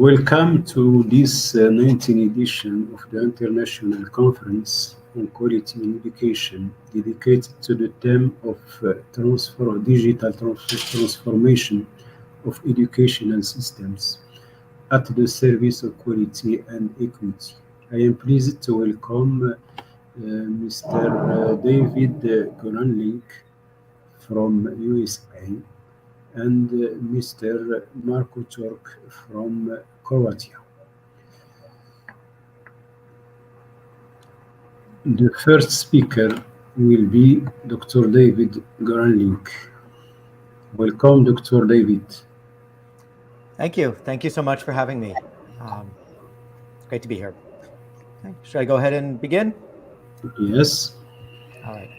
Welcome to this 19th edition of the International Conference on Quality in Education, dedicated to the theme of digital transformation of educational systems at the service of quality and equity. I am pleased to welcome Mr. David Gronlink from USA and Mr. Marko Turk from Croatia. The first speaker will be Dr. David Gronlink. Welcome, Dr. David. Thank you. Thank you so much for having me. It's great to be here. Okay. Should I go ahead and begin? Yes. All right.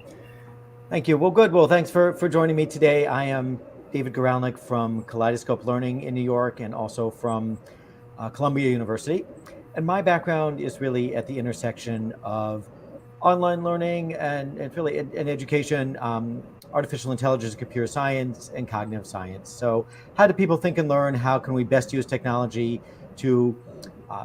Thank you. Well, good. Well, thanks for joining me today. I am David Gronlink from Kaleidoscope Learning in New York and also from Columbia University. And my background is really at the intersection of online learning and really in education, artificial intelligence, computer science, and cognitive science. So how do people think and learn? How can we best use technology to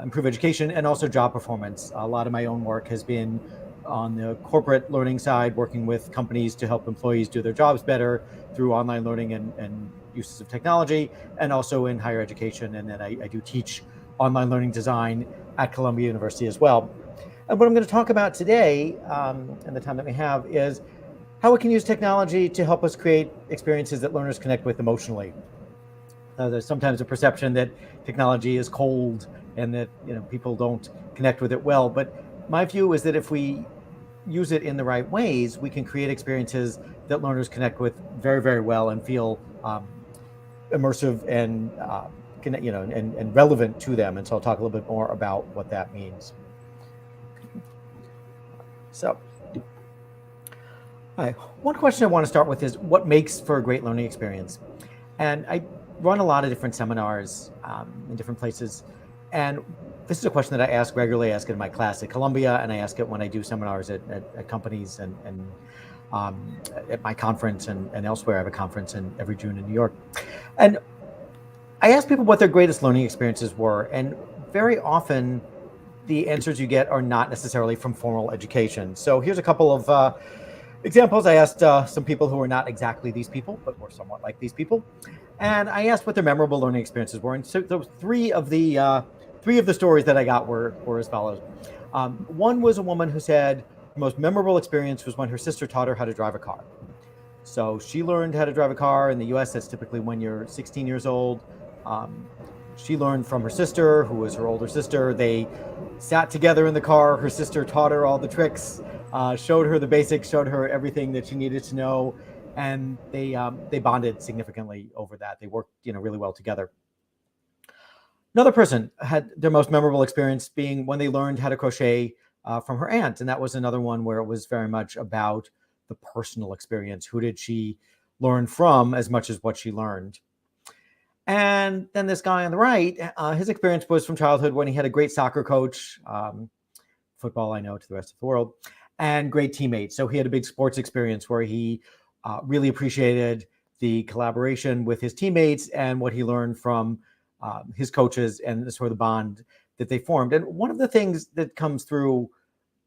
improve education and also job performance? A lot of my own work has been on the corporate learning side, working with companies to help employees do their jobs better through online learning and uses of technology, and also in higher education. And then I do teach online learning design at Columbia University as well. And what I'm going to talk about today, in the time that we have, is how we can use technology to help us create experiences that learners connect with emotionally. There's sometimes a perception that technology is cold and that people don't connect with it well. But my view is that if we use it in the right ways, we can create experiences that learners connect with very, very well and feel immersive and and relevant to them. And so I'll talk a little bit more about what that means. So, all right, one question I want to start with is what makes for a great learning experience? And I run a lot of different seminars in different places. And this is a question that I ask regularly. I ask it in my class at Columbia, and I ask it when I do seminars at companies and at my conference and elsewhere. I have a conference every June in New York. And I ask people what their greatest learning experiences were. And very often, the answers you get are not necessarily from formal education. So here's a couple of examples. I asked some people who were not exactly these people, but were somewhat like these people. And I asked what their memorable learning experiences were. And so those three of the stories that I got were as follows. One was a woman who said her most memorable experience was when her sister taught her how to drive a car. So she learned how to drive a car. In the US, that's typically when you're 16 years old. She learned from her sister, who was her older sister. They sat together in the car. Her sister taught her all the tricks, showed her the basics, showed her everything that she needed to know. And they bonded significantly over that. They worked really well together. Another person had their most memorable experience being when they learned how to crochet from her aunt. And that was another one where it was very much about the personal experience. Who did she learn from as much as what she learned? And then this guy on the right, his experience was from childhood when he had a great soccer coach, football, I know, to the rest of the world, and great teammates. So he had a big sports experience where he really appreciated the collaboration with his teammates and what he learned from his coaches and the sort of the bond that they formed. And one of the things that comes through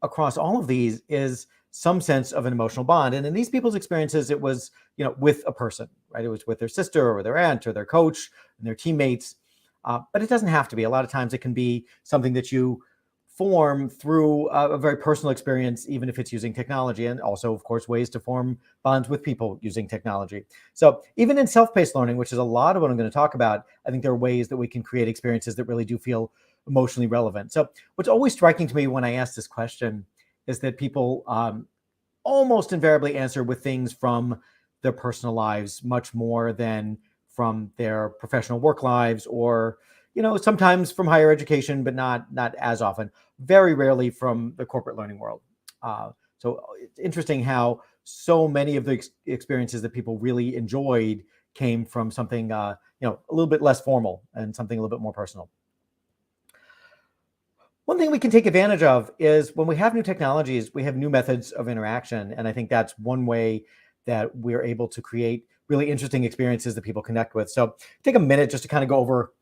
across all of these is some sense of an emotional bond. And in these people's experiences, it was, with a person, right? It was with their sister or their aunt or their coach and their teammates. But it doesn't have to be. A lot of times it can be something that you form through a very personal experience, even if it's using technology, and also, of course, ways to form bonds with people using technology. So even in self-paced learning, which is a lot of what I'm going to talk about, I think there are ways that we can create experiences that really do feel emotionally relevant. So what's always striking to me when I ask this question is that people almost invariably answer with things from their personal lives much more than from their professional work lives, or sometimes from higher education, but not as often. Very rarely from the corporate learning world. So it's interesting how so many of the experiences that people really enjoyed came from something a little bit less formal and something a little bit more personal. One thing we can take advantage of is when we have new technologies, we have new methods of interaction. And I think that's one way that we're able to create really interesting experiences that people connect with. So take a minute just to kind of go over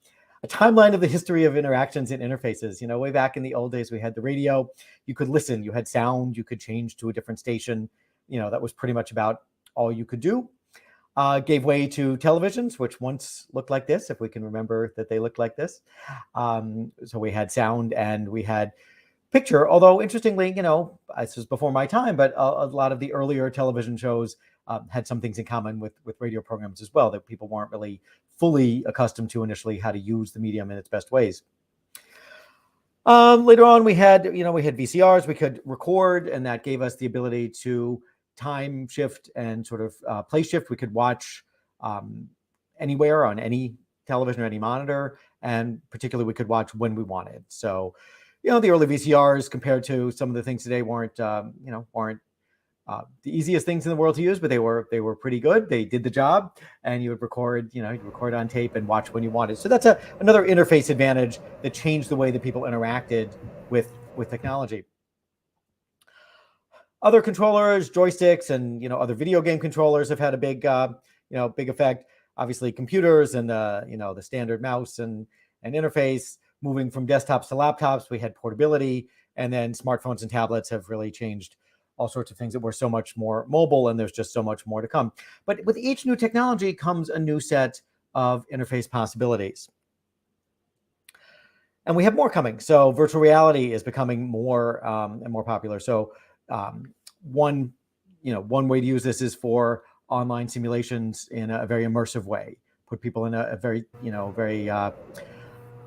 a timeline of the history of interactions and interfaces. Way back in the old days, we had the radio. You could listen, you had sound, you could change to a different station. That was pretty much about all you could do. Gave way to televisions, which once looked like this, if we can remember that they looked like this. So we had sound and we had picture, although interestingly, this was before my time, but a lot of the earlier television shows had some things in common with radio programs as well, that people weren't really fully accustomed to initially how to use the medium in its best ways. Later on, we had VCRs. We could record, and that gave us the ability to time shift and sort of place shift. We could watch anywhere on any television or any monitor, and particularly we could watch when we wanted. So, the early VCRs compared to some of the things today weren't the easiest things in the world to use, but they were pretty good. They did the job, and you would record, you'd record on tape and watch when you wanted. So that's another interface advantage that changed the way that people interacted with technology. Other controllers, joysticks, and other video game controllers have had a big big effect. Obviously, computers and the standard mouse and interface. Moving from desktops to laptops, we had portability, and then smartphones and tablets have really changed all sorts of things that were so much more mobile, and there's just so much more to come. But with each new technology comes a new set of interface possibilities. And we have more coming. So virtual reality is becoming more and more popular. So one way to use this is for online simulations in a very immersive way. Put people in a very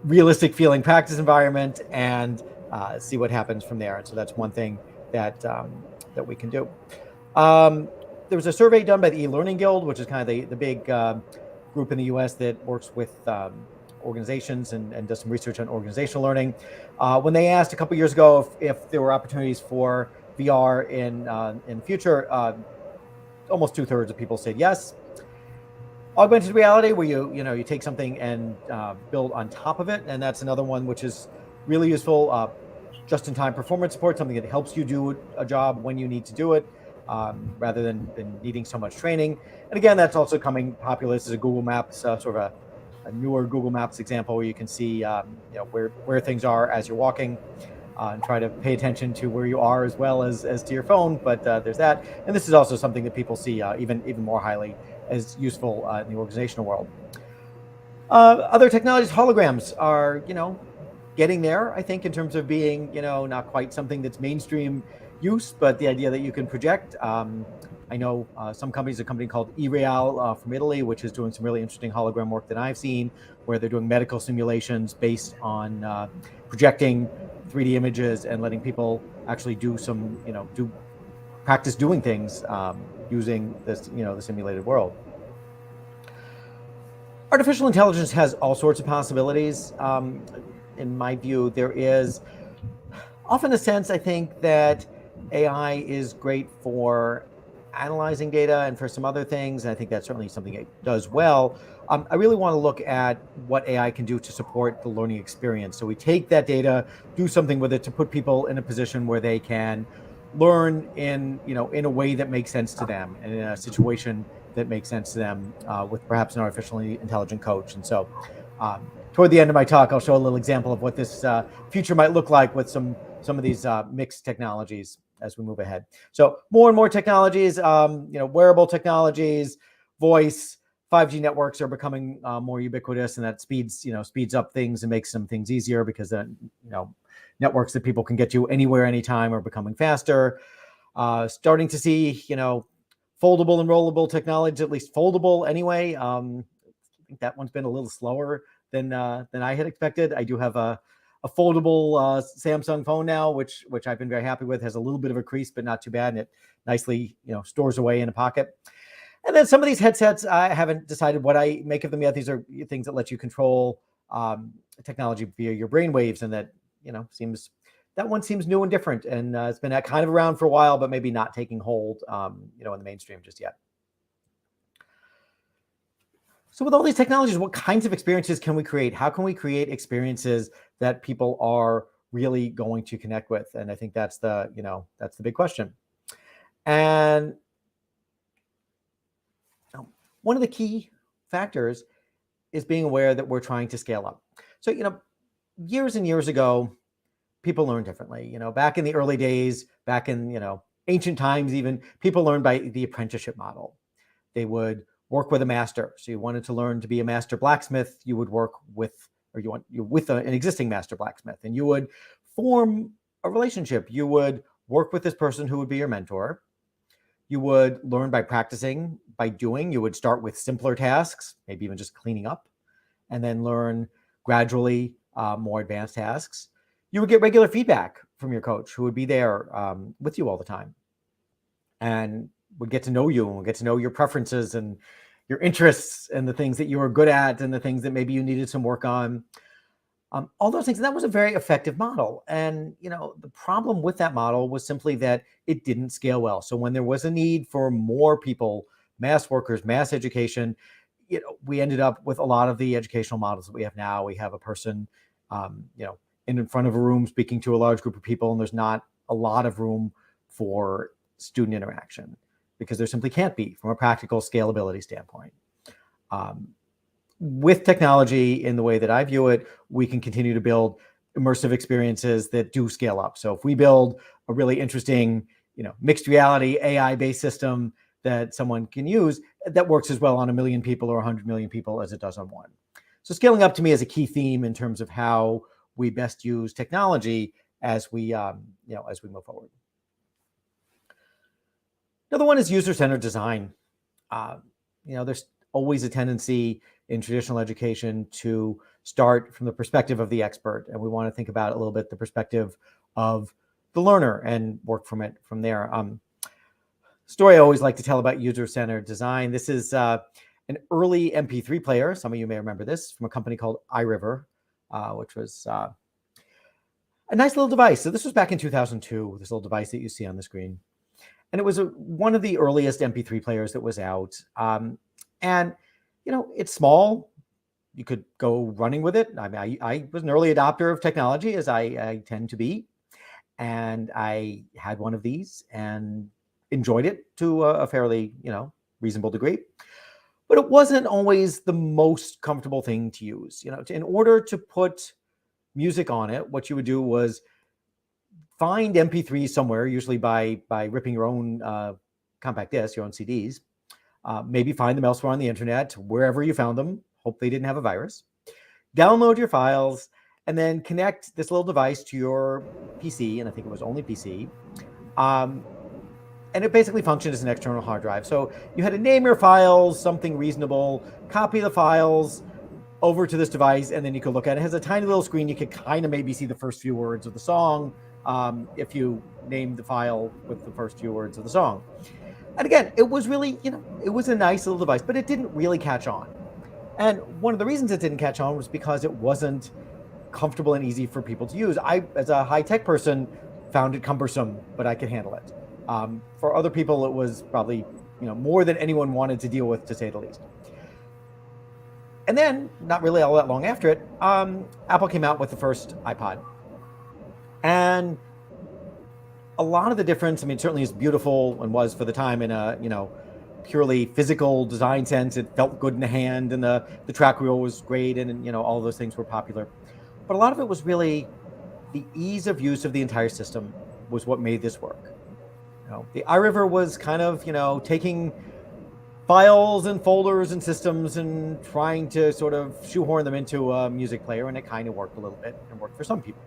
realistic feeling practice environment and see what happens from there. And so that's one thing that we can do. There was a survey done by the E-Learning Guild, which is kind of the big group in the US that works with organizations and does some research on organizational learning. When they asked a couple years ago if there were opportunities for VR in the future, almost 2/3 of people said yes. Augmented reality, where you take something and build on top of it, and that's another one which is really useful. Just-in-time performance support, something that helps you do a job when you need to do it, rather than needing so much training. And again, that's also coming popular. This is a Google Maps, sort of a newer Google Maps example, where you can see where things are as you're walking, and try to pay attention to where you are as well as to your phone. But there's that, and this is also something that people see even more highly as useful in the organizational world. Other technologies, holograms are getting there, I think, in terms of being not quite something that's mainstream use, but the idea that you can project. I know some companies, a company called eReal from Italy, which is doing some really interesting hologram work that I've seen, where they're doing medical simulations based on projecting 3D images and letting people actually do some practice doing things using this the simulated world. Artificial intelligence has all sorts of possibilities. In my view, there is often a sense, I think, that AI is great for analyzing data and for some other things. And I think that's certainly something it does well. I really want to look at what AI can do to support the learning experience. So we take that data, do something with it to put people in a position where they can learn in a way that makes sense to them, and in a situation that makes sense to them, with perhaps an artificially intelligent coach. And so toward the end of my talk, I'll show a little example of what this future might look like with some of these mixed technologies as we move ahead. So more and more technologies, wearable technologies, voice, 5G networks are becoming more ubiquitous, and that speeds up things and makes some things easier, because networks that people can get to anywhere, anytime, are becoming faster. Starting to see foldable and rollable technology, at least foldable anyway. I think that one's been a little slower than I had expected. I do have a foldable Samsung phone now, which I've been very happy with. Has a little bit of a crease, but not too bad, and it nicely stores away in a pocket. And then some of these headsets, I haven't decided what I make of them yet. These are things that let you control technology via your brain waves, and that that one seems new and different, and it's been kind of around for a while, but maybe not taking hold in the mainstream just yet. So with all these technologies, what kinds of experiences can we create? How can we create experiences that people are really going to connect with? And I think that's the big question. And one of the key factors is being aware that we're trying to scale up. So, years and years ago, people learned differently. Back in the early days, back in, ancient times even, people learned by the apprenticeship model. They would work with a master. So you wanted to learn to be a master blacksmith, you would work with, or you're with an existing master blacksmith, and you would form a relationship. You would work with this person who would be your mentor. You would learn by practicing, by doing. You would start with simpler tasks, maybe even just cleaning up, and then learn gradually more advanced tasks. You would get regular feedback from your coach, who would be there with you all the time and would get to know you and would get to know your preferences and your interests and the things that you were good at and the things that maybe you needed some work on. All those things. And that was a very effective model. And, the problem with that model was simply that it didn't scale well. So when there was a need for more people, mass workers, mass education, we ended up with a lot of the educational models that we have now. We have a person, in front of a room speaking to a large group of people, and there's not a lot of room for student interaction because there simply can't be from a practical scalability standpoint. With technology in the way that I view it, we can continue to build immersive experiences that do scale up. So if we build a really interesting, mixed reality AI-based system that someone can use, that works as well on 1 million people or 100 million people as it does on one. So scaling up to me is a key theme in terms of how we best use technology as we move forward. Another one is user-centered design. There's always a tendency in traditional education to start from the perspective of the expert, and we want to think about a little bit the perspective of the learner and work from there. Story I always like to tell about user-centered design. This is an early MP3 player. Some of you may remember this from a company called iRiver, which was a nice little device. So this was back in 2002, this little device that you see on the screen. And it was one of the earliest MP3 players that was out. And, it's small. You could go running with it. I was an early adopter of technology, as I tend to be. And I had one of these and enjoyed it to a fairly, reasonable degree. But it wasn't always the most comfortable thing to use. In order to put music on it, what you would do was find MP3 somewhere, usually by ripping your own compact disc, your own CDs. Maybe find them elsewhere on the internet, wherever you found them. Hope they didn't have a virus. Download your files, and then connect this little device to your PC, and I think it was only PC. And it basically functioned as an external hard drive. So you had to name your files something reasonable, copy the files over to this device, and then you could look at it. It has a tiny little screen. You could kind of maybe see the first few words of the song if you named the file with the first few words of the song. And again, it was really, it was a nice little device, but it didn't really catch on. And one of the reasons it didn't catch on was because it wasn't comfortable and easy for people to use. I, as a high-tech person, found it cumbersome, but I could handle it. For other people, it was probably, more than anyone wanted to deal with, to say the least. And then, not really all that long after it, Apple came out with the first iPod. And a lot of the difference, certainly is beautiful and was for the time in a, purely physical design sense. It felt good in the hand, and the track wheel was great, and all of those things were popular. But a lot of it was really the ease of use of the entire system was what made this work. The iRiver was kind of, taking files and folders and systems and trying to sort of shoehorn them into a music player, and it kind of worked a little bit and worked for some people.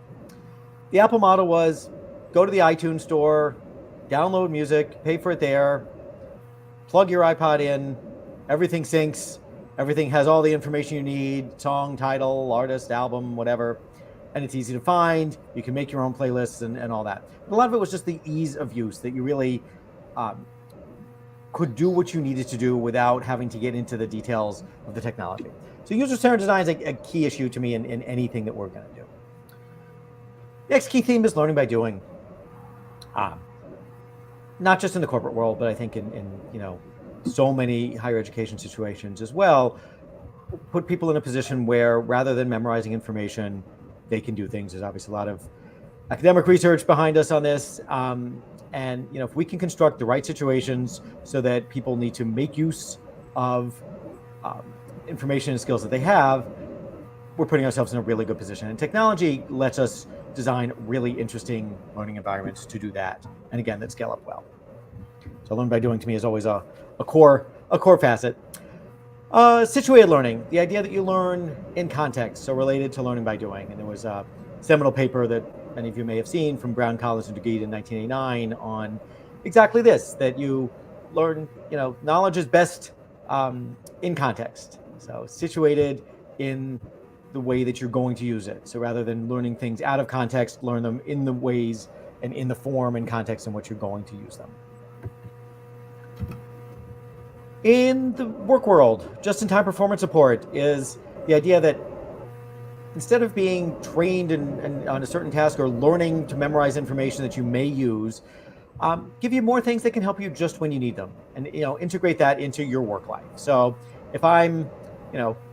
The Apple model was go to the iTunes store, download music, pay for it there, plug your iPod in, everything syncs, everything has all the information you need, song, title, artist, album, whatever, and it's easy to find. You can make your own playlists and all that. But a lot of it was just the ease of use, that you really could do what you needed to do without having to get into the details of the technology. So user-centered design is a key issue to me in anything that we're going to do. Next key theme is learning by doing. Not just in the corporate world, but I think in so many higher education situations as well, put people in a position where rather than memorizing information, they can do things. There's obviously a lot of academic research behind us on this. And if we can construct the right situations so that people need to make use of information and skills that they have, we're putting ourselves in a really good position. And technology lets us design really interesting learning environments to do that. And again, that scale up well. So learn by doing to me is always a core facet. Situated learning, the idea that you learn in context, so related to learning by doing. And there was a seminal paper that many of you may have seen from Brown College and DeGeet in 1989 on exactly this, that you learn, knowledge is best in context. So situated in the way that you're going to use it. So rather than learning things out of context, learn them in the ways and in the form and context in which you're going to use them. In the work world, just-in-time performance support is the idea that instead of being trained on a certain task or learning to memorize information that you may use, give you more things that can help you just when you need them, and integrate that into your work life. So if I'm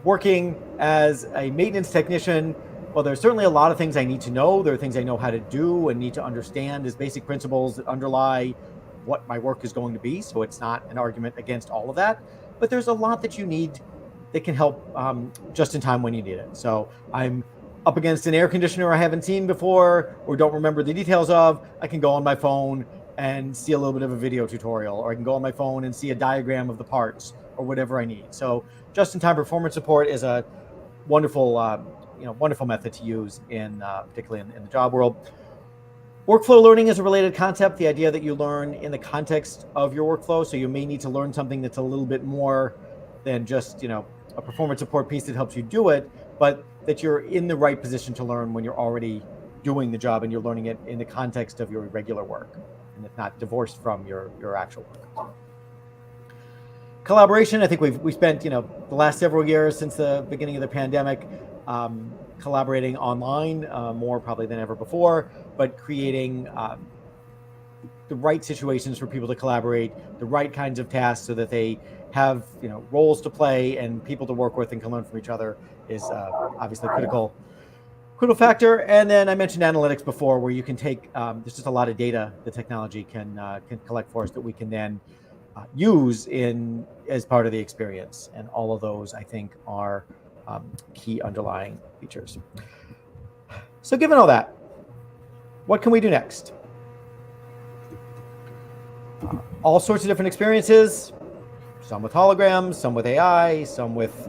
working as a maintenance technician, well, there's certainly a lot of things I need to know. There are things I know how to do and need to understand as basic principles that underlie what my work is going to be. So it's not an argument against all of that, but there's a lot that you need that can help just in time when you need it. So I'm up against an air conditioner I haven't seen before or don't remember the details of. I can go on my phone and see a little bit of a video tutorial, or I can go on my phone and see a diagram of the parts or whatever I need. So just-in-time performance support is a wonderful, wonderful method to use particularly in the job world. Workflow learning is a related concept, the idea that you learn in the context of your workflow. So you may need to learn something that's a little bit more than just, a performance support piece that helps you do it, but that you're in the right position to learn when you're already doing the job and you're learning it in the context of your regular work, and it's not divorced from your actual work. Collaboration, I think we spent, the last several years since the beginning of the pandemic, collaborating online more probably than ever before, but creating the right situations for people to collaborate, the right kinds of tasks so that they have roles to play and people to work with and can learn from each other is obviously a critical factor. And then I mentioned analytics before, where you can take there's just a lot of data the technology can collect for us that we can then use as part of the experience. And all of those, I think, are key underlying features. So given all that, what can we do next? All sorts of different experiences, some with holograms, some with AI, some with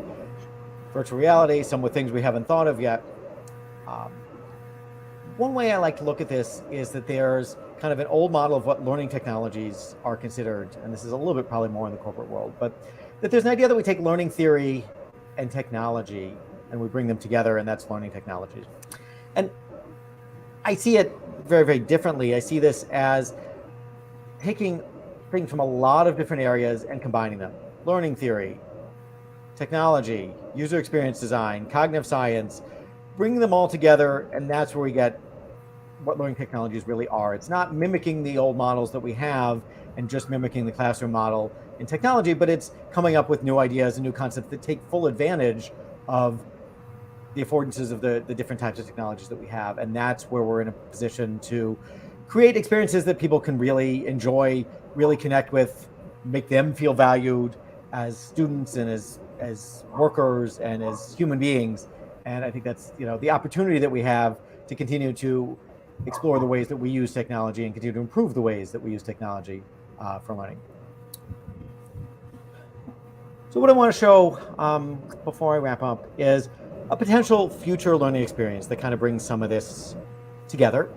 virtual reality, some with things we haven't thought of yet. One way I like to look at this is that there's kind of an old model of what learning technologies are considered, and this is a little bit probably more in the corporate world, but that there's an idea that we take learning theory and technology and we bring them together, and that's learning technologies. And I see it very, very differently. I see this as taking things from a lot of different areas and combining them. Learning theory, technology, user experience design, cognitive science, bring them all together, and that's where we get what learning technologies really are. It's not mimicking the old models that we have and just mimicking the classroom model in technology, but it's coming up with new ideas and new concepts that take full advantage of the affordances of the different types of technologies that we have. And that's where we're in a position to create experiences that people can really enjoy, really connect with, make them feel valued as students and as workers and as human beings. And I think that's the opportunity that we have to continue to explore the ways that we use technology and continue to improve the ways that we use technology for learning. So what I want to show before I wrap up is a potential future learning experience that kind of brings some of this together.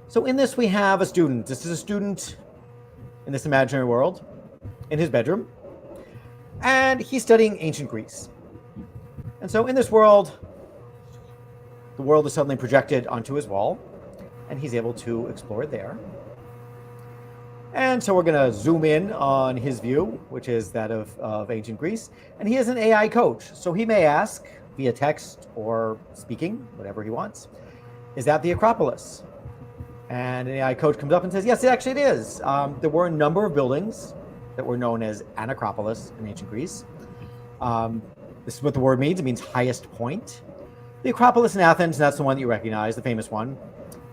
So in this, we have a student. This is a student in this imaginary world in his bedroom, and he's studying ancient Greece. And so in this world, the world is suddenly projected onto his wall, and he's able to explore it there. And so we're going to zoom in on his view, which is that of ancient Greece. And he is an AI coach. So he may ask via text or speaking, whatever he wants, is that the Acropolis? And an AI coach comes up and says, yes, actually it is. There were a number of buildings that were known as an Acropolis in ancient Greece. This is what the word means. It means highest point. The Acropolis in Athens, that's the one that you recognize, the famous one.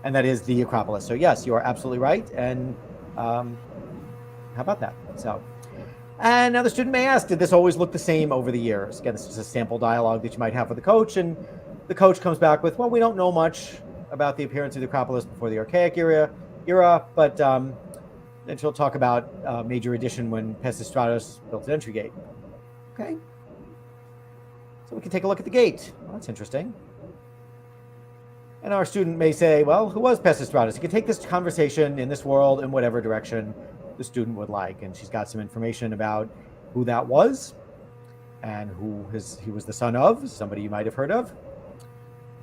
And that is the Acropolis. So yes, you are absolutely right. And how about that? So And now the student may ask, did this always look the same over the years? Again, this is a sample dialogue that you might have with the coach, and the coach comes back with, well, we don't know much about the appearance of the Acropolis before the Archaic era, but then she'll talk about major addition when Pisistratus built an entry gate. Okay. So we can take a look at the gate. Well, that's interesting. And our student may say, well, who was Pisistratus? You can take this conversation in this world in whatever direction the student would like. And she's got some information about who that was and he was the son of, somebody you might have heard of,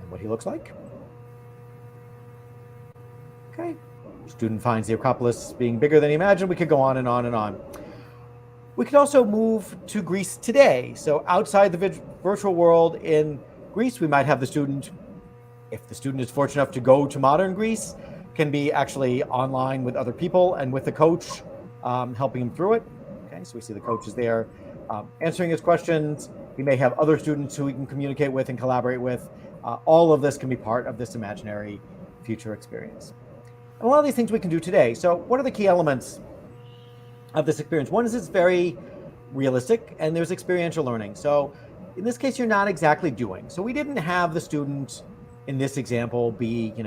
and what he looks like. Okay. Student finds the Acropolis being bigger than he imagined. We could go on and on and on. We could also move to Greece today. So outside the virtual world in Greece, we might have the student, if the student is fortunate enough to go to modern Greece, can be actually online with other people and with the coach helping him through it. Okay, so we see the coach is there answering his questions. We may have other students who we can communicate with and collaborate with. All of this can be part of this imaginary future experience. And a lot of these things we can do today. So what are the key elements of this experience? One is it's very realistic, and there's experiential learning. So in this case, you're not exactly doing. So we didn't have the student in this example be in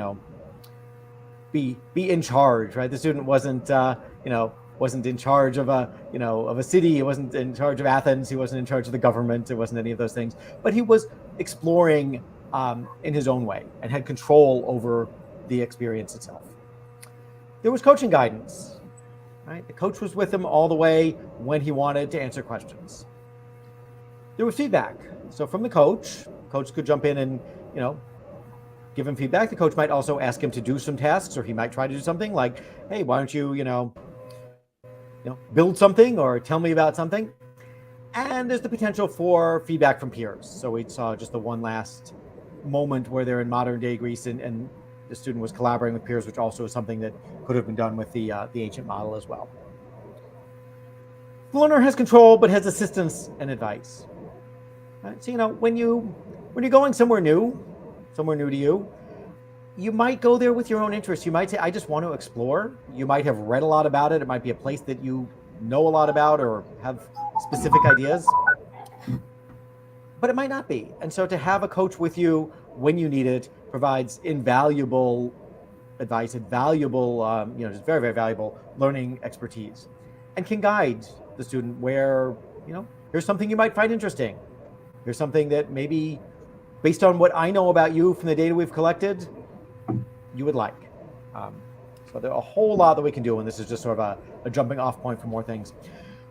charge, right? The student wasn't in charge of a city. He wasn't in charge of Athens. He wasn't in charge of the government. It wasn't any of those things. But he was exploring in his own way and had control over the experience itself. There was coaching guidance, right? The coach was with him all the way when he wanted to answer questions. There was feedback. So from the coach could jump in and, give him feedback. The coach might also ask him to do some tasks, or he might try to do something like, hey, why don't you, build something or tell me about something? And there's the potential for feedback from peers. So we saw just the one last moment where they're in modern day Greece and the student was collaborating with peers, which also is something that could have been done with the ancient model as well. The learner has control, but has assistance and advice. Right? So, when you're going somewhere new to you, you might go there with your own interests. You might say, I just want to explore. You might have read a lot about it. It might be a place that you know a lot about or have specific ideas, but it might not be. And so to have a coach with you when you need it provides invaluable advice, invaluable, just very, very valuable learning expertise, and can guide the student where, here's something you might find interesting. Here's something that maybe, based on what I know about you from the data we've collected, you would like. So there's a whole lot that we can do, and this is just sort of a jumping off point for more things.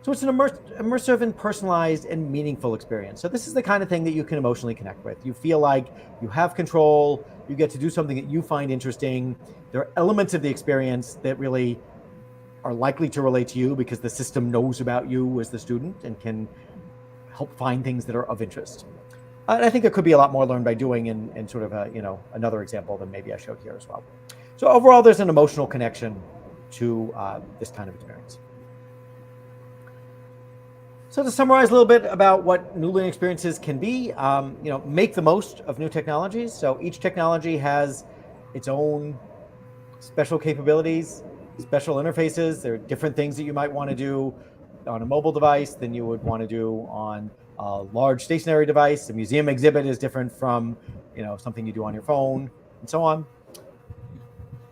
So it's an immersive and personalized and meaningful experience. So this is the kind of thing that you can emotionally connect with. You feel like you have control, you get to do something that you find interesting. There are elements of the experience that really are likely to relate to you because the system knows about you as the student and can help find things that are of interest. And I think there could be a lot more learned by doing in sort of another example than maybe I showed here as well. So overall, there's an emotional connection to this kind of experience. So to summarize a little bit about what new learning experiences can be, make the most of new technologies. So each technology has its own special capabilities, special interfaces. There are different things that you might want to do on a mobile device than you would want to do on a large stationary device. A museum exhibit is different from, something you do on your phone, and so on.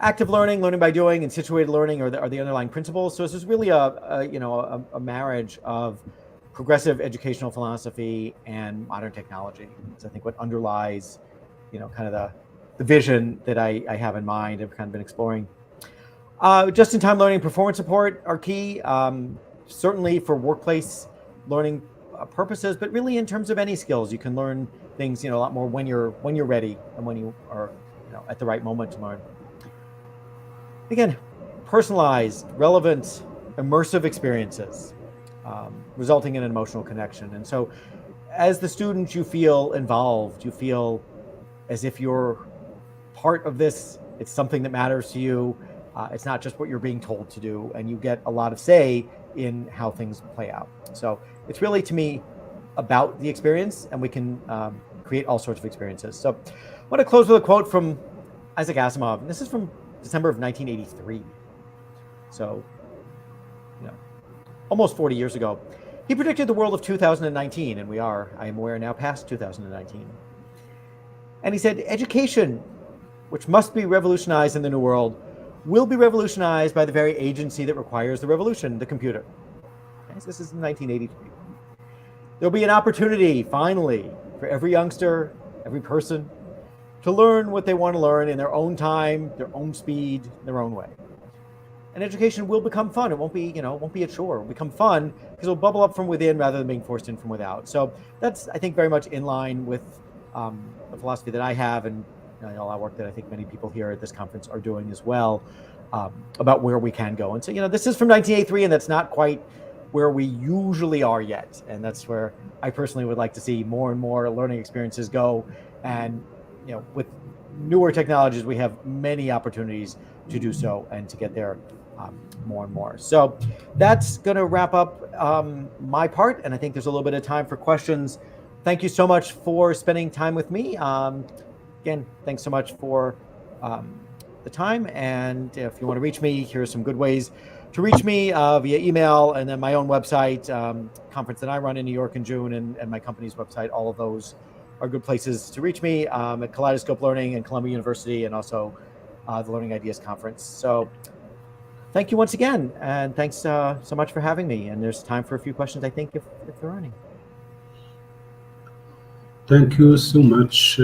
Active learning by doing, and situated learning are the underlying principles. So this is really a marriage of progressive educational philosophy and modern technology. It's, I think, what underlies, kind of the vision that I have in mind. I've kind of been exploring. Just-in-time learning, performance support are key, certainly for workplace learning purposes, but really in terms of any skills, you can learn things, a lot more when you're ready and when you are, at the right moment to learn. Again, personalized, relevant, immersive experiences, resulting in an emotional connection. And so as the student, you feel involved, you feel as if you're part of this, it's something that matters to you. It's not just what you're being told to do, and you get a lot of say in how things play out. So it's really, to me, about the experience, and we can create all sorts of experiences. So I want to close with a quote from Isaac Asimov, and this is from December of 1983. So, almost 40 years ago, he predicted the world of 2019, and we are, I am aware, now past 2019. And he said, education, which must be revolutionized in the new world, will be revolutionized by the very agency that requires the revolution, the computer. Okay, so this is in 1983. There'll be an opportunity, finally, for every youngster, every person, to learn what they want to learn in their own time, their own speed, their own way. And education will become fun. It won't be, it won't be a chore. It'll become fun because it'll bubble up from within rather than being forced in from without. So that's, I think, very much in line with the philosophy that I have, and a lot of work that I think many people here at this conference are doing as well, about where we can go. And so, this is from 1983, and that's not quite where we usually are yet. And that's where I personally would like to see more and more learning experiences go. And, with newer technologies, we have many opportunities to do so and to get there more and more. So that's going to wrap up my part. And I think there's a little bit of time for questions. Thank you so much for spending time with me. Again, thanks so much for the time. And if you want to reach me, here are some good ways to reach me via email, and then my own website, conference that I run in New York in June, and my company's website. All of those are good places to reach me at Kaleidoscope Learning and Columbia University, and also the Learning Ideas Conference. So thank you once again, and thanks so much for having me. And there's time for a few questions, I think, if there are any. Thank you so much,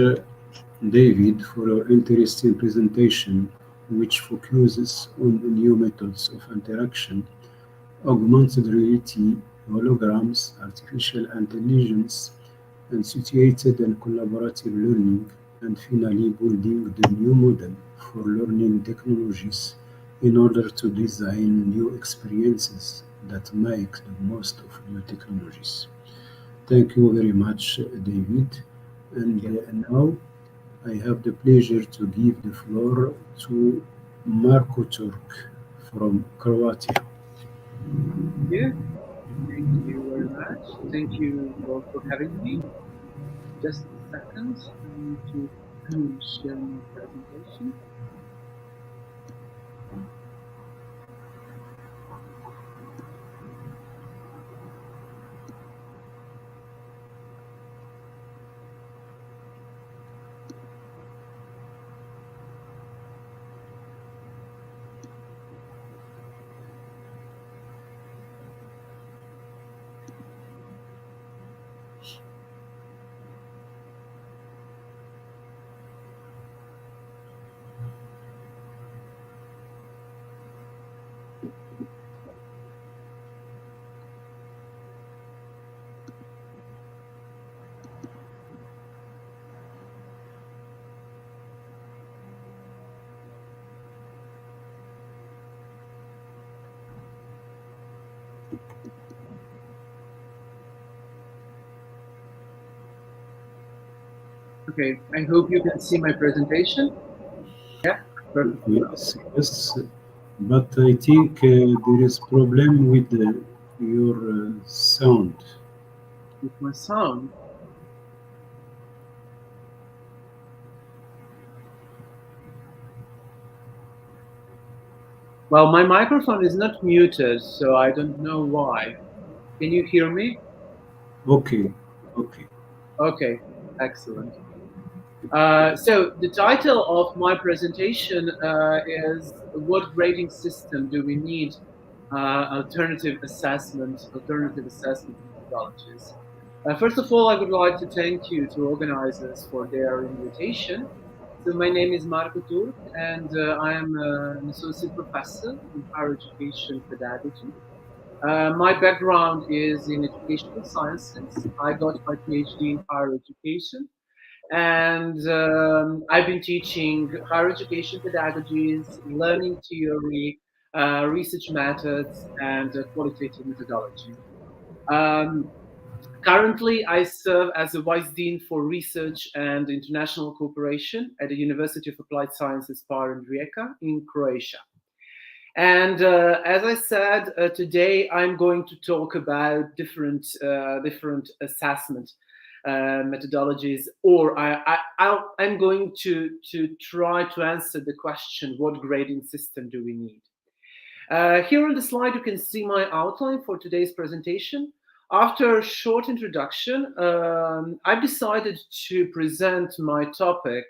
David, for your interesting presentation, which focuses on new methods of interaction, augmented reality, holograms, artificial intelligence, and situated and collaborative learning, and finally building the new model for learning technologies in order to design new experiences that make the most of new technologies. Thank you very much, David. And now I have the pleasure to give the floor to Marko Turk from Croatia. Yeah, thank you very much. Thank you all for having me. Just a second, I need to share my presentation. Okay, I hope you can see my presentation. Yeah, perfect. Yes, but I think there is problem with your sound. With my sound. Well, my microphone is not muted, so I don't know why. Can you hear me? Okay. Okay, excellent. So the title of my presentation is "What Grading System Do We Need? Alternative assessment methodologies." First of all, I would like to thank you to organizers for their invitation. So my name is Marko Turk, and I am an associate professor in higher education pedagogy. My background is in educational sciences. I got my PhD in higher education, and I've been teaching higher education pedagogies, learning theory, research methods, and qualitative methodology. Um, Currently, I serve as a Vice Dean for Research and International Cooperation at the University of Applied Sciences Par Rijeka in Croatia. And as I said, today I'm going to talk about different assessment methodologies, or I'm going to try to answer the question: what grading system do we need? Here on the slide, you can see my outline for today's presentation. After a short introduction, I've decided to present my topic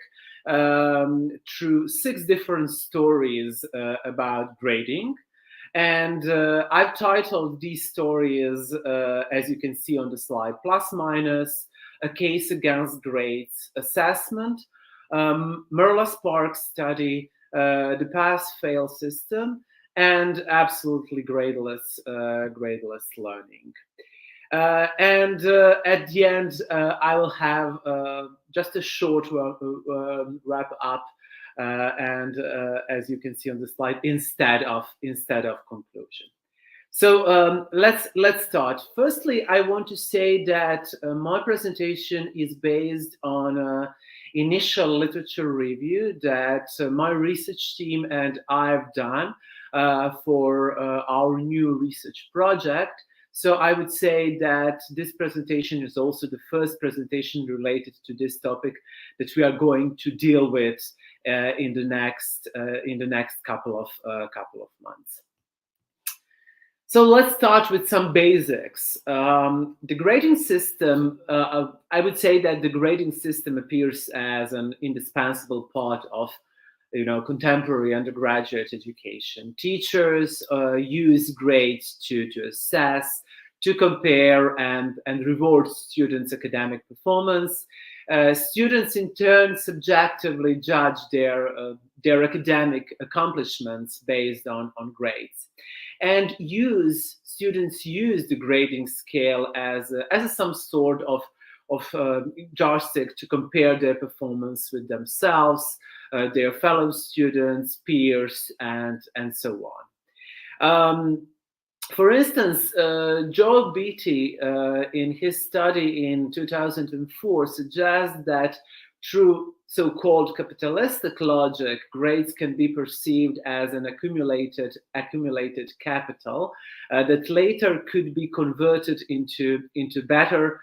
through 6 different stories about grading. And I've titled these stories, as you can see on the slide, Plus Minus, A Case Against Grades, Assessment, Merla-Sparks Study, the Pass-Fail System, and absolutely gradeless learning. And at the end, I will have just a short wrap up, and as you can see on the slide, instead of conclusion. So let's start. Firstly, I want to say that my presentation is based on initial literature review that my research team and I've done for our new research project. So I would say that this presentation is also the first presentation related to this topic that we are going to deal with in the next couple of months. So let's start with some basics. The grading system, I would say that the grading system appears as an indispensable part of contemporary undergraduate education. Teachers use grades to assess, to compare, and reward students' academic performance. Students, in turn, subjectively judge their academic accomplishments based on grades. And students use the grading scale as some sort of yardstick to compare their performance with themselves, their fellow students, peers, and so on. For instance, Joel Beatty, in his study in 2004, suggests that through so-called capitalistic logic, grades can be perceived as an accumulated capital that later could be converted into better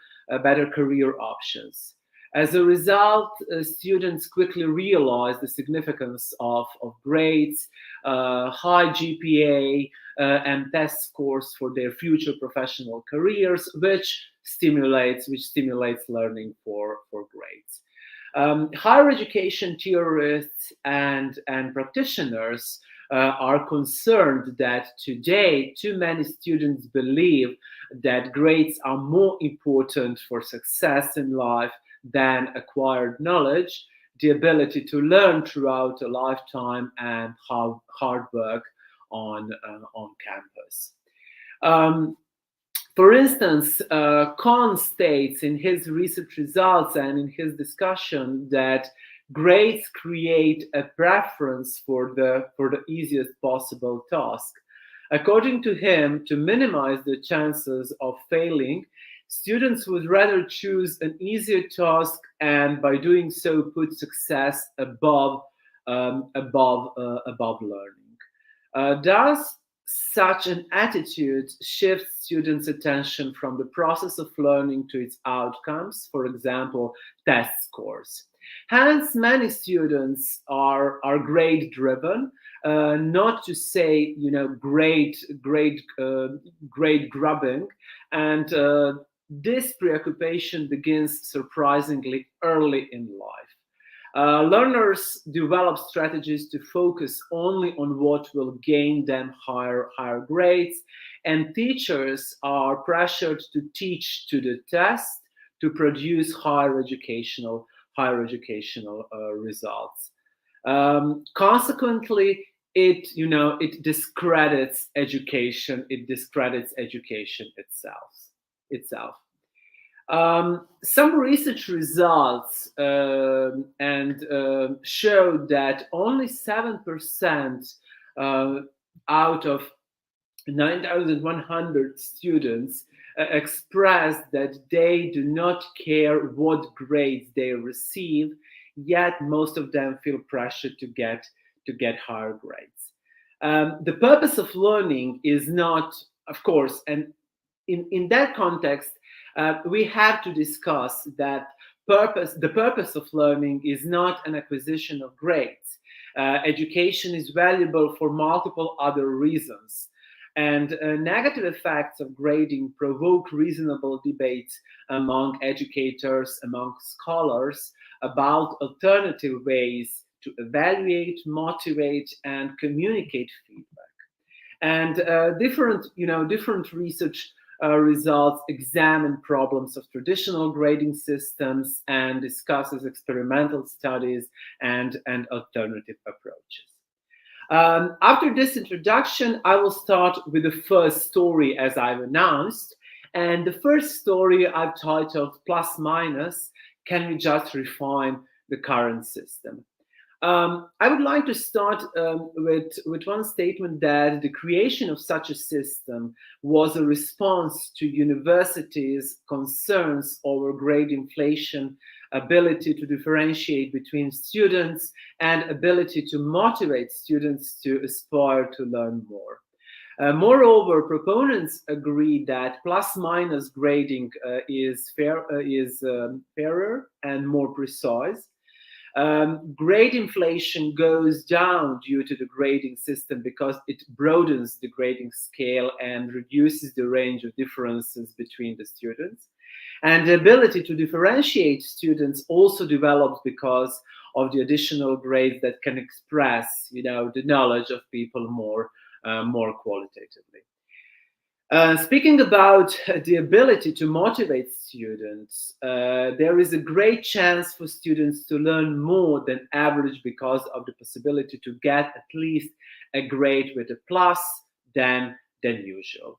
career options. As a result, students quickly realize the significance of grades, high GPA, and test scores for their future professional careers, which stimulates learning for grades. Higher education theorists and practitioners are concerned that today too many students believe that grades are more important for success in life than acquired knowledge, the ability to learn throughout a lifetime, and hard work on campus. For instance, Kahn states in his research results and in his discussion that grades create a preference for the easiest possible task. According to him, to minimize the chances of failing, students would rather choose an easier task and by doing so put success above learning. Thus, such an attitude shifts students' attention from the process of learning to its outcomes, for example, test scores. Hence, many students are grade driven, not to say grade grubbing, and this preoccupation begins surprisingly early in life. Learners develop strategies to focus only on what will gain them higher grades, and teachers are pressured to teach to the test to produce higher educational results. Consequently, it discredits education. It discredits education itself. Some research results showed that only 7% out of 9,100 students expressed that they do not care what grades they receive, yet most of them feel pressure to get higher grades. The purpose of learning is not, of course, and in that context, we have to discuss that the purpose of learning is not an acquisition of grades. Education is valuable for multiple other reasons. And negative effects of grading provoke reasonable debates among educators, among scholars, about alternative ways to evaluate, motivate, and communicate feedback. And different research results examine problems of traditional grading systems and discusses experimental studies and alternative approaches. After this introduction, I will start with the first story as I've announced. And the first story I've titled Plus Minus, Can We Just Refine the Current System? I would like to start with one statement that the creation of such a system was a response to universities' concerns over grade inflation, ability to differentiate between students, and ability to motivate students to aspire to learn more. Moreover, proponents agree that plus-minus grading is fairer and more precise. Grade inflation goes down due to the grading system because it broadens the grading scale and reduces the range of differences between the students. And the ability to differentiate students also develops because of the additional grades that can express, the knowledge of people more qualitatively. Speaking about the ability to motivate students, there is a great chance for students to learn more than average because of the possibility to get at least a grade with a plus than usual.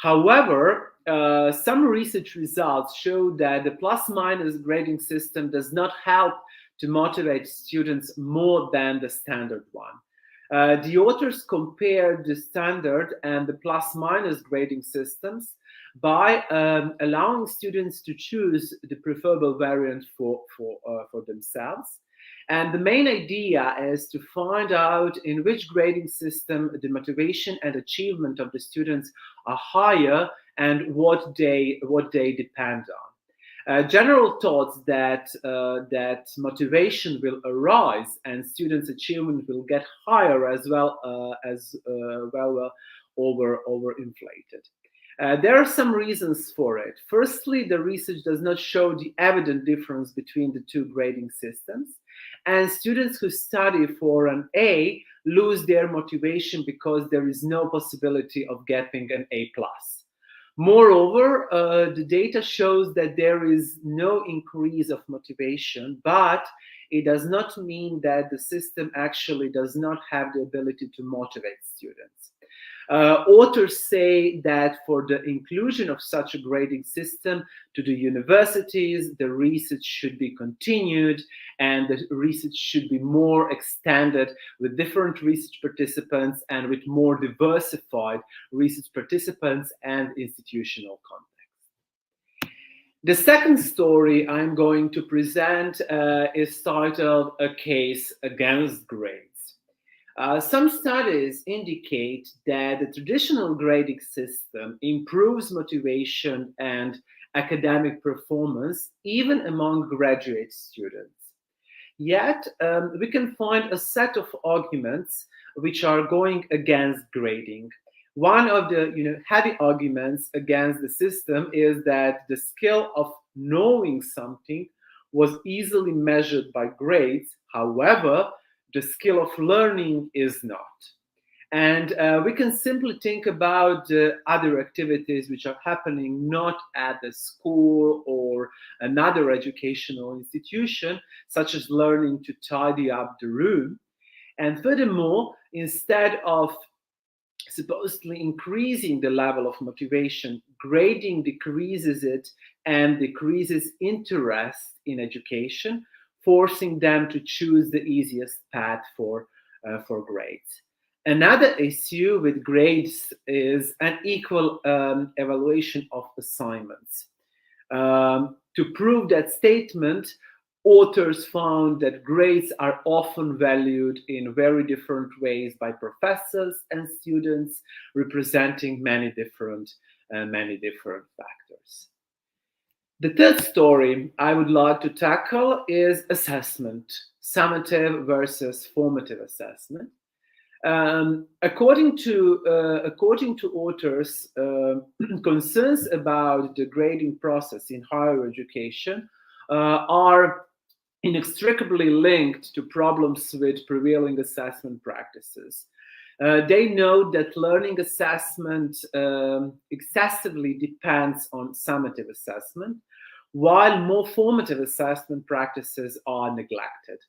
However, some research results show that the plus-minus grading system does not help to motivate students more than the standard one. The authors compared the standard and the plus-minus grading systems by allowing students to choose the preferable variant for themselves. And the main idea is to find out in which grading system the motivation and achievement of the students are higher and what they depend on. General thoughts that motivation will arise and students' achievement will get higher as well overinflated. There are some reasons for it. Firstly, the research does not show the evident difference between the two grading systems, and students who study for an A lose their motivation because there is no possibility of getting an A+. Moreover, the data shows that there is no increase of motivation, but it does not mean that the system actually does not have the ability to motivate students. Authors say that for the inclusion of such a grading system to the universities, the research should be continued and the research should be more extended with different research participants and with more diversified research participants and institutional context. The second story I'm going to present is titled A Case Against Grades. Some studies indicate that the traditional grading system improves motivation and academic performance even among graduate students. Yet, we can find a set of arguments which are going against grading. One of the heavy arguments against the system is that the skill of knowing something was easily measured by grades. However, the skill of learning is not. And we can simply think about other activities which are happening not at the school or another educational institution, such as learning to tidy up the room. And furthermore, instead of supposedly increasing the level of motivation, grading decreases it and decreases interest in education, forcing them to choose the easiest path for grades. Another issue with grades is unequal evaluation of assignments. To prove that statement, authors found that grades are often valued in very different ways by professors and students, representing many different factors. The third story I would like to tackle is assessment summative versus formative assessment. According to authors, concerns about the grading process in higher education are inextricably linked to problems with prevailing assessment practices. They note that learning assessment excessively depends on summative assessment, while more formative assessment practices are neglected.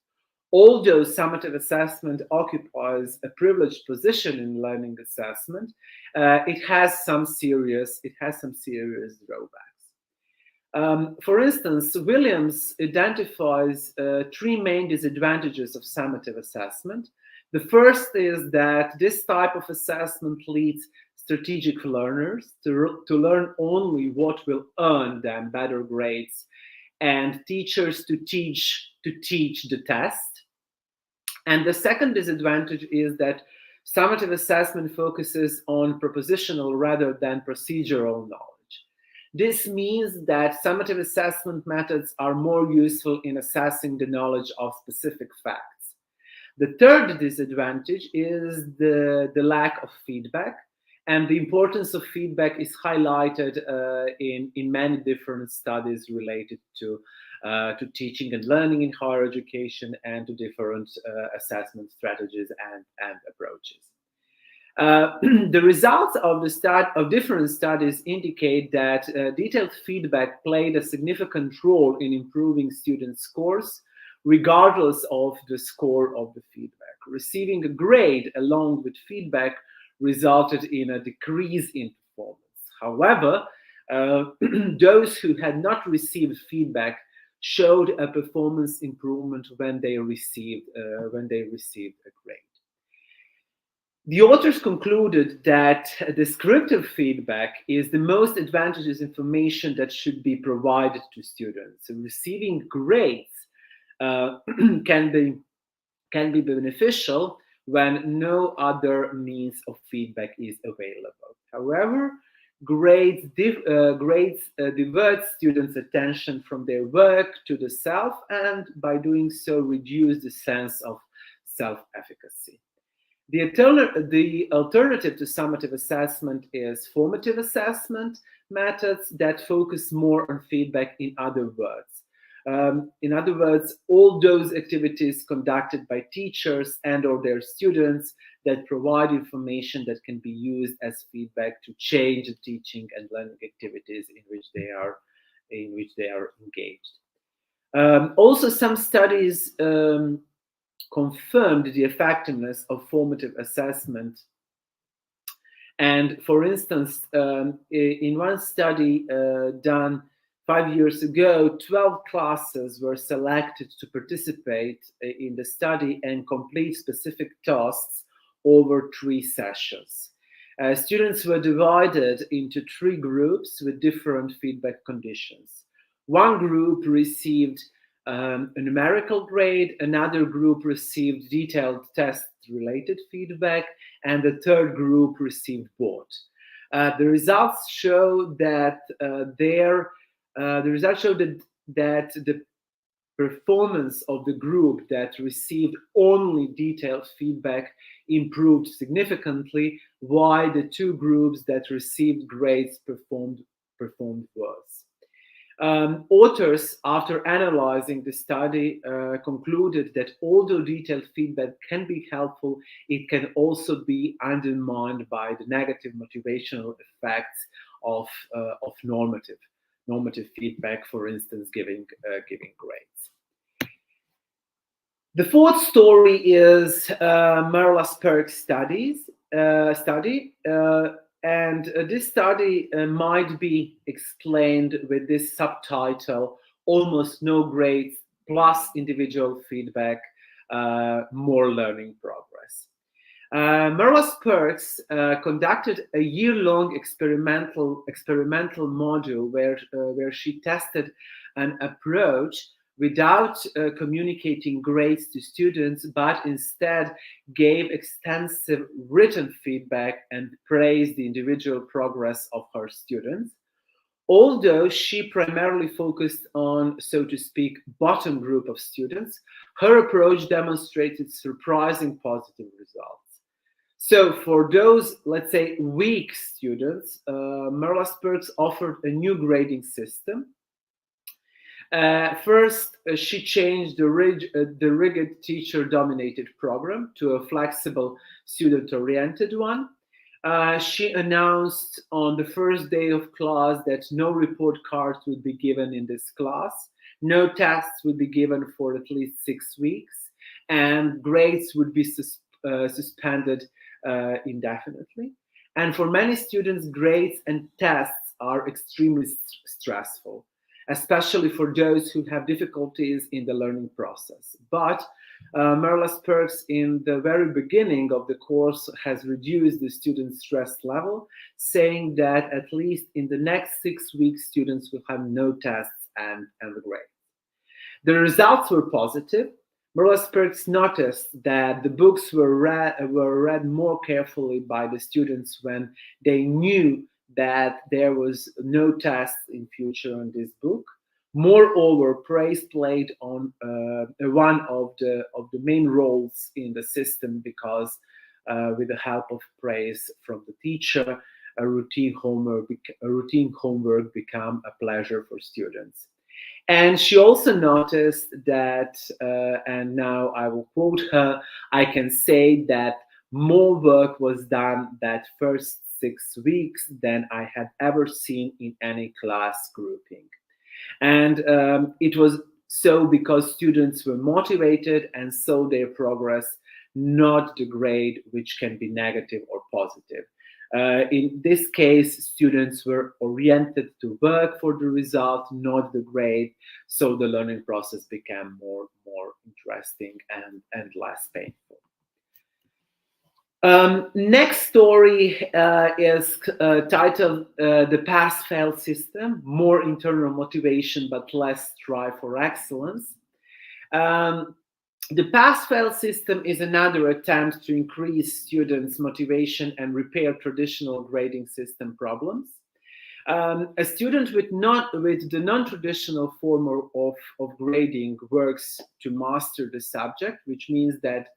Although summative assessment occupies a privileged position in learning assessment, it has some serious drawbacks. For instance, Williams identifies three main disadvantages of summative assessment. The first is that this type of assessment leads strategic learners to learn only what will earn them better grades, and teachers to teach the test. And the second disadvantage is that summative assessment focuses on propositional rather than procedural knowledge. This means that summative assessment methods are more useful in assessing the knowledge of specific facts. The third disadvantage is the lack of feedback, and the importance of feedback is highlighted in many different studies related to teaching and learning in higher education and to different assessment strategies and approaches. The results of different studies indicate that detailed feedback played a significant role in improving student scores, regardless of the score of the feedback. Receiving a grade along with feedback resulted in a decrease in performance. However, those who had not received feedback showed a performance improvement when they received a grade. The authors concluded that descriptive feedback is the most advantageous information that should be provided to students. So receiving grades can be beneficial when no other means of feedback is available. However, grades divert students' attention from their work to the self, and by doing so reduce the sense of self-efficacy. The alternative to summative assessment is formative assessment methods that focus more on feedback. In other words, all those activities conducted by teachers and or their students that provide information that can be used as feedback to change the teaching and learning activities in which they are engaged. Also, some studies confirmed the effectiveness of formative assessment. And for instance, in one study done 5 years ago, 12 classes were selected to participate in the study and complete specific tasks over 3 sessions. Students were divided into 3 groups with different feedback conditions. One group received a numerical grade, another group received detailed test-related feedback, and the third group received both. The results show that the performance of the group that received only detailed feedback improved significantly, while the 2 groups that received grades performed worse. Authors, after analyzing the study, concluded that although detailed feedback can be helpful, it can also be undermined by the negative motivational effects of normative feedback, for instance, giving grades. The fourth story is Merlas-Perk's study. And this study might be explained with this subtitle: almost no grades plus individual feedback, more learning progress. Merlas-Perks conducted a year-long experimental module where she tested an approach without communicating grades to students, but instead gave extensive written feedback and praised the individual progress of her students. Although she primarily focused on, so to speak, bottom group of students, her approach demonstrated surprising positive results. So for those, let's say, weak students, Merlas-Perks offered a new grading system. First, she changed the rigid teacher-dominated program to a flexible, student-oriented one. She announced on the first day of class that no report cards would be given in this class, no tests would be given for at least 6 weeks, and grades would be suspended indefinitely. And for many students, grades and tests are extremely stressful, especially for those who have difficulties in the learning process. But Merlas-Perks in the very beginning of the course has reduced the student stress level, saying that at least in the next 6 weeks, students will have no tests and the grade. The results were positive. Merlas-Perks noticed that the books were read more carefully by the students when they knew that there was no test in future on this book. Moreover, praise played on one of the main roles in the system, because with the help of praise from the teacher, a routine homework became a pleasure for students. And she also noticed that, and now I will quote her, "I can say that more work was done that first 6 weeks than I had ever seen in any class grouping." And it was so because students were motivated and saw their progress, not the grade, which can be negative or positive. In this case, students were oriented to work for the result, not the grade, so the learning process became more interesting and less painful. Next story is titled "The Pass-Fail System: More Internal Motivation but Less Strive for Excellence." The pass-fail system is another attempt to increase students' motivation and repair traditional grading system problems. A student with the non-traditional form of grading works to master the subject, which means that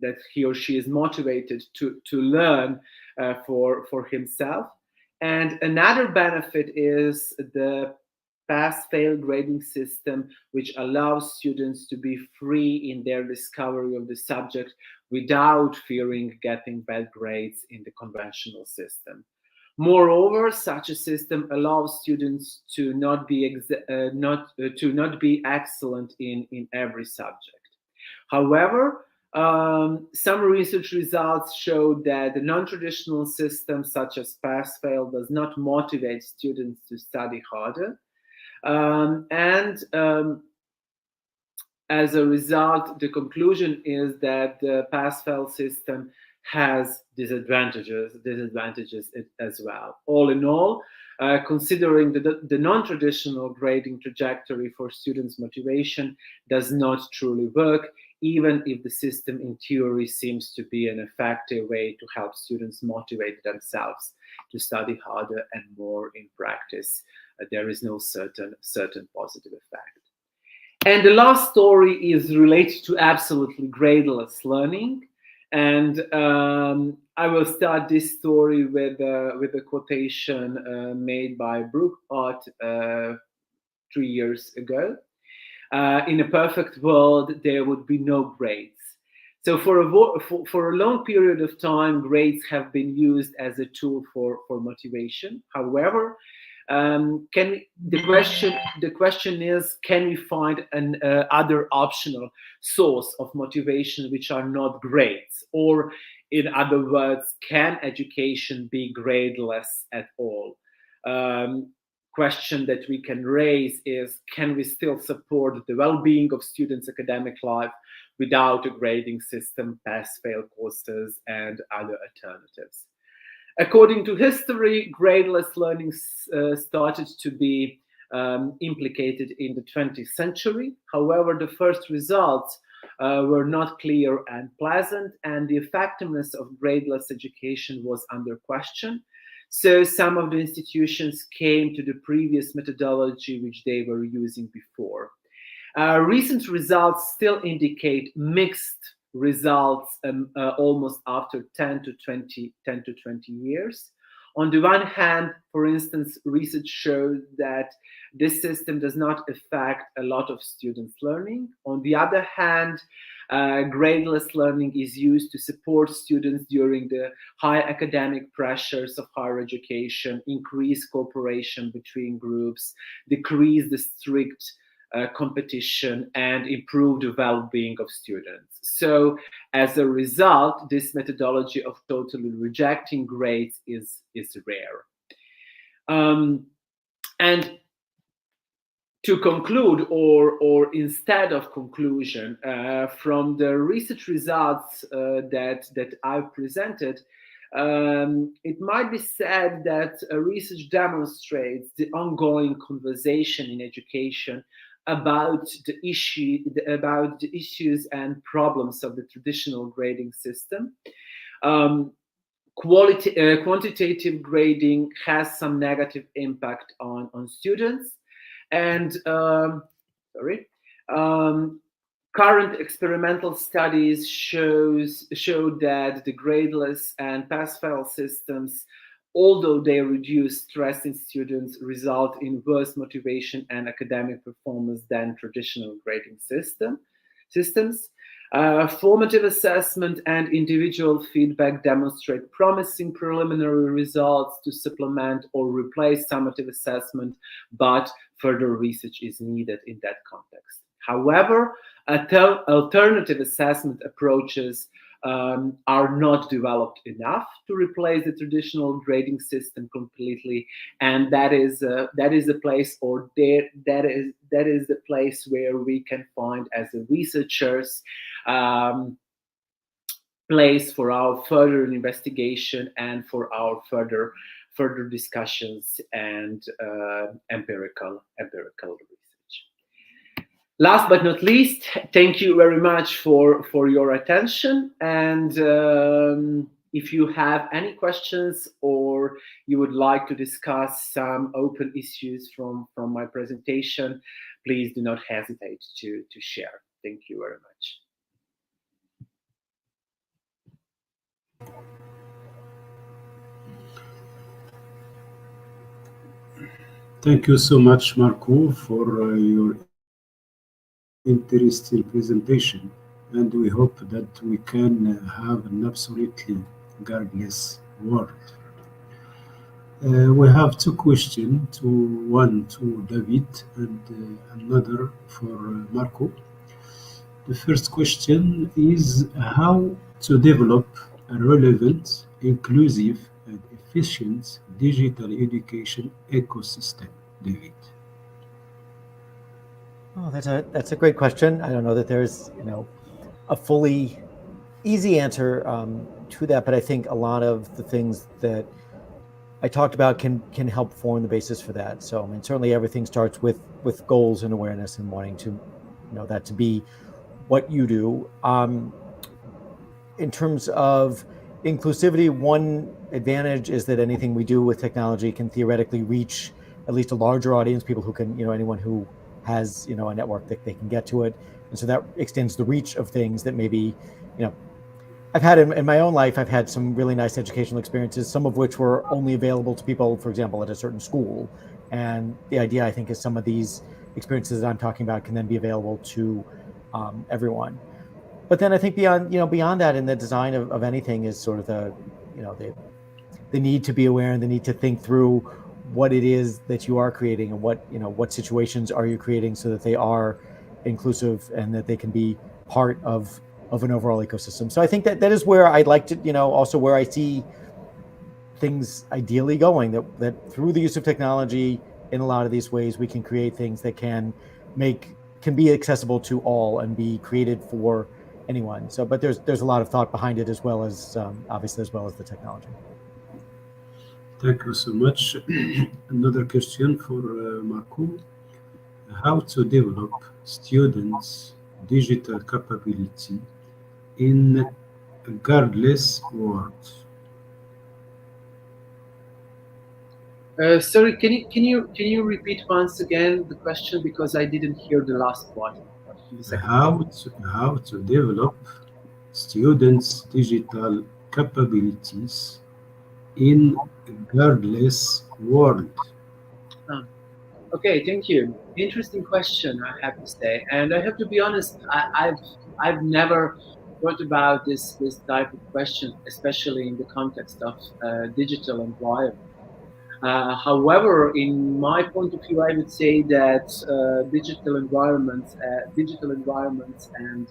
that he or she is motivated to learn for himself. And another benefit is the pass-fail grading system, which allows students to be free in their discovery of the subject without fearing getting bad grades in the conventional system. Moreover, such a system allows students to not be excellent in every subject. However, some research results show that the non-traditional system, such as pass-fail, does not motivate students to study harder. As a result, the conclusion is that the pass-fail system has disadvantages as well. All in all, considering the non-traditional grading trajectory for students' motivation does not truly work, even if the system in theory seems to be an effective way to help students motivate themselves to study harder and more in practice. There is no certain positive effect. And the last story is related to absolutely gradeless learning. And I will start this story with a quotation made by Brooke Ott 3 years ago. In a perfect world, there would be no grades. So for a long period of time, grades have been used as a tool for motivation. However, the question is, can we find an other optional source of motivation which are not grades? Or in other words, can education be gradeless at all? Question that we can raise is, can we still support the well-being of students' academic life without a grading system, pass-fail courses, and other alternatives? According to history, gradeless learning started to be implicated in the 20th century. However, the first results were not clear and pleasant, and the effectiveness of gradeless education was under question. So some of the institutions came to the previous methodology which they were using before. Recent results still indicate mixed results almost after 10 to 20 years. On the one hand, for instance, research showed that this system does not affect a lot of students' learning. On the other hand, gradeless learning is used to support students during the high academic pressures of higher education, increase cooperation between groups, decrease the strict competition, and improve the well-being of students. So as a result, this methodology of totally rejecting grades is rare. And to conclude, or instead of conclusion, from the research results that I've presented, it might be said that research demonstrates the ongoing conversation in education about the issues and problems of the traditional grading system. Quantitative grading has some negative impact on students, and current experimental studies show that the gradeless and pass-fail systems, although they reduce stress in students, result in worse motivation and academic performance than traditional grading systems. Formative assessment and individual feedback demonstrate promising preliminary results to supplement or replace summative assessment, but further research is needed in that context. However, alternative assessment approaches are not developed enough to replace the traditional grading system completely, and that is the place, or that is the place where we can find, as researchers, place for our further investigation and for our further discussions and empirical research. Last but not least, thank you very much for your attention. And if you have any questions or you would like to discuss some open issues from my presentation, please do not hesitate to share. Thank you very much. Thank you so much, Marco, for your interesting presentation, and we hope that we can have an absolutely guardeless world. We have two questions, one to David and another for Marco. The first question is how to develop a relevant, inclusive, and efficient digital education ecosystem, David. Oh, that's a great question. I don't know that there's a fully easy answer to that, but I think a lot of the things that I talked about can help form the basis for that. So I mean, certainly everything starts with goals and awareness and wanting to that to be what you do. In terms of inclusivity, one advantage is that anything we do with technology can theoretically reach at least a larger audience, people who can, anyone who has, a network that they can get to it. And so that extends the reach of things that maybe, I've had in my own life, I've had some really nice educational experiences, some of which were only available to people, for example, at a certain school. And the idea, I think, is some of these experiences that I'm talking about can then be available to everyone. But then I think beyond that, in the design of anything is sort of the need to be aware and the need to think through what it is that you are creating and what situations are you creating so that they are inclusive and that they can be part of an overall ecosystem. So I think that is where I'd like to, also where I see things ideally going, that through the use of technology in a lot of these ways, we can create things that can be accessible to all and be created for anyone. So, but there's a lot of thought behind it, as well as obviously as well as the technology. Thank you so much. Another question for Marco. How to develop students' digital capability in a guardless world? Sorry, can you repeat once again the question because I didn't hear the last one. The second. How to develop students' digital capabilities in a guardless world. Ah, okay, thank you. Interesting question, I have to say, and I have to be honest. I've never thought about this type of question, especially in the context of digital environment. However, in my point of view, I would say that digital environments and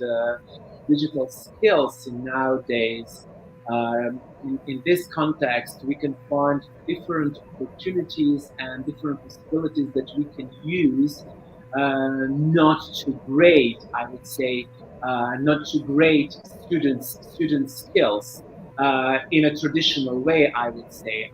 digital skills in nowadays, in this context, we can find different opportunities and different possibilities that we can use, not to grade, I would say, not to grade students' skills in a traditional way, I would say.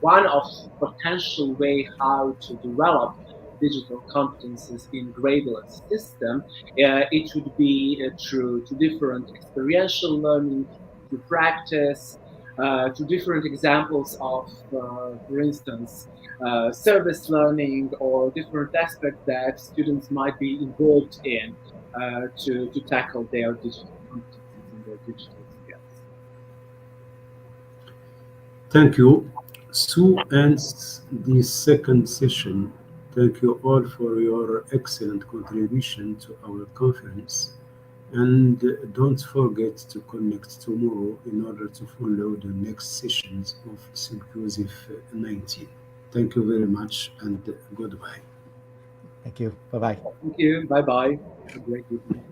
One of potential way how to develop digital competences in gradeless system, it would be through to different experiential learning, to practice, to different examples of, for instance, service learning or different aspects that students might be involved in to tackle their digital competencies and their digital skills. Thank you. So ends the second session. Thank you all for your excellent contribution to our conference. And don't forget to connect tomorrow in order to follow the next sessions of CIMQUSEF19. Thank you very much and goodbye. Thank you. Bye bye. Thank you. Bye bye. Have a great evening.